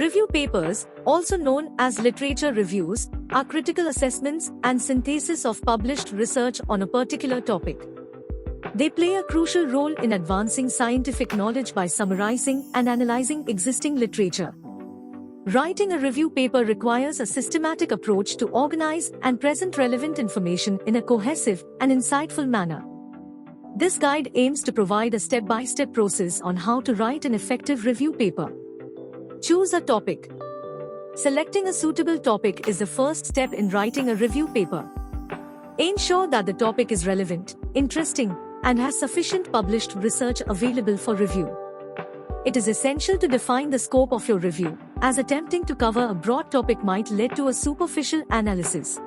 Review papers, also known as literature reviews, are critical assessments and syntheses of published research on a particular topic. They play a crucial role in advancing scientific knowledge by summarizing and analyzing existing literature. Writing a review paper requires a systematic approach to organize and present relevant information in a cohesive and insightful manner. This guide aims to provide a step-by-step process on how to write an effective review paper. Choose a topic. Selecting a suitable topic is the first step in writing a review paper. Ensure that the topic is relevant, interesting, and has sufficient published research available for review. It is essential to define the scope of your review, as attempting to cover a broad topic might lead to a superficial analysis.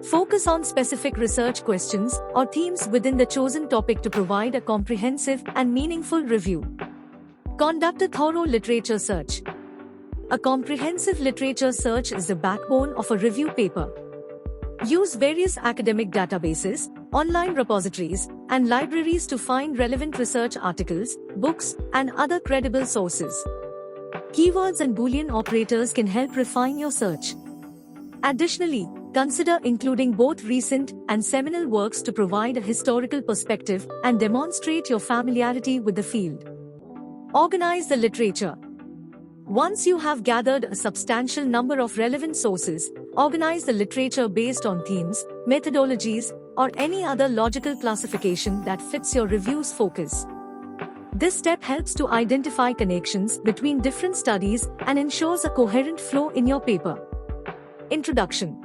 Focus on specific research questions or themes within the chosen topic to provide a comprehensive and meaningful review. Conduct a thorough literature search. A comprehensive literature search is the backbone of a review paper. Use various academic databases, online repositories, and libraries to find relevant research articles, books, and other credible sources. Keywords and Boolean operators can help refine your search. Additionally, consider including both recent and seminal works to provide a historical perspective and demonstrate your familiarity with the field. Organize the literature. Once you have gathered a substantial number of relevant sources, organize the literature based on themes, methodologies, or any other logical classification that fits your review's focus. This step helps to identify connections between different studies and ensures a coherent flow in your paper. Introduction.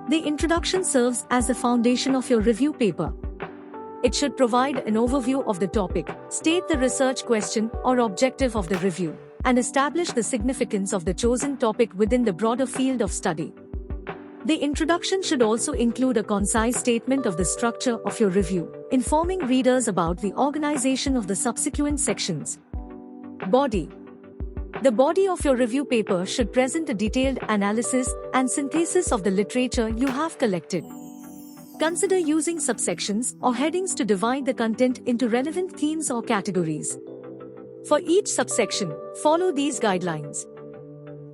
The introduction serves as the foundation of your review paper. It should provide an overview of the topic, state the research question or objective of the review, and establish the significance of the chosen topic within the broader field of study. The introduction should also include a concise statement of the structure of your review, informing readers about the organization of the subsequent sections. Body. The body of your review paper should present a detailed analysis and synthesis of the literature you have collected. Consider using subsections or headings to divide the content into relevant themes or categories. For each subsection, follow these guidelines.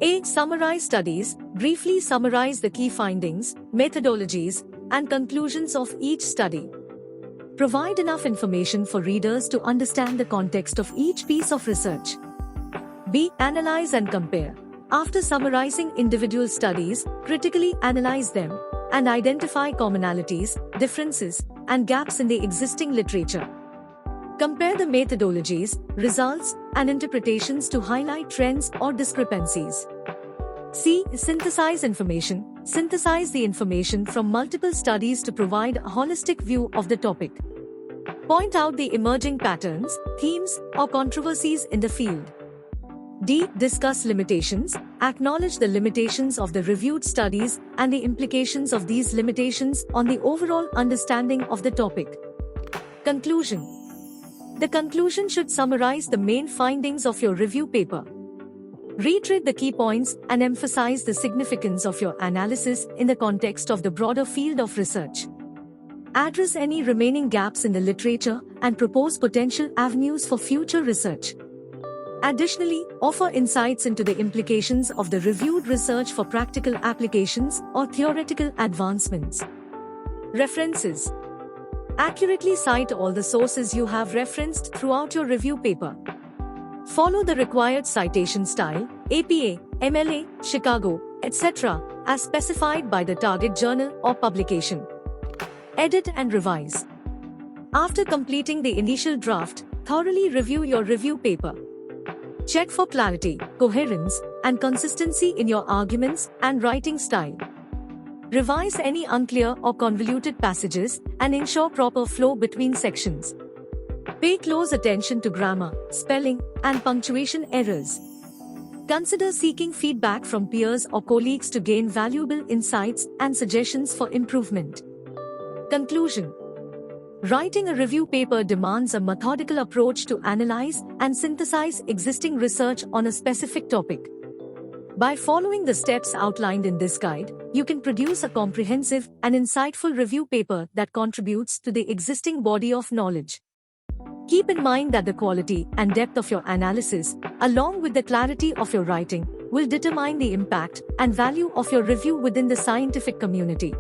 A. Summarize studies. Briefly summarize the key findings, methodologies, and conclusions of each study. Provide enough information for readers to understand the context of each piece of research. B. Analyze and compare. After summarizing individual studies, critically analyze them and identify commonalities, differences, and gaps in the existing literature. Compare the methodologies, results, and interpretations to highlight trends or discrepancies. C. Synthesize information. Synthesize the information from multiple studies to provide a holistic view of the topic. Point out the emerging patterns, themes, or controversies in the field. D. Discuss limitations. Acknowledge the limitations of the reviewed studies and the implications of these limitations on the overall understanding of the topic. Conclusion. The conclusion should summarize the main findings of your review paper. Reiterate the key points and emphasize the significance of your analysis in the context of the broader field of research. Address any remaining gaps in the literature and propose potential avenues for future research. Additionally, offer insights into the implications of the reviewed research for practical applications or theoretical advancements. References. Accurately cite all the sources you have referenced throughout your review paper. Follow the required citation style, APA, MLA, Chicago, etc., as specified by the target journal or publication. Edit and revise. After completing the initial draft, thoroughly review your review paper. Check for clarity, coherence, and consistency in your arguments and writing style. Revise any unclear or convoluted passages and ensure proper flow between sections. Pay close attention to grammar, spelling, and punctuation errors. Consider seeking feedback from peers or colleagues to gain valuable insights and suggestions for improvement. Conclusion. Writing a review paper demands a methodical approach to analyze and synthesize existing research on a specific topic. By following the steps outlined in this guide, you can produce a comprehensive and insightful review paper that contributes to the existing body of knowledge. Keep in mind that the quality and depth of your analysis, along with the clarity of your writing, will determine the impact and value of your review within the scientific community.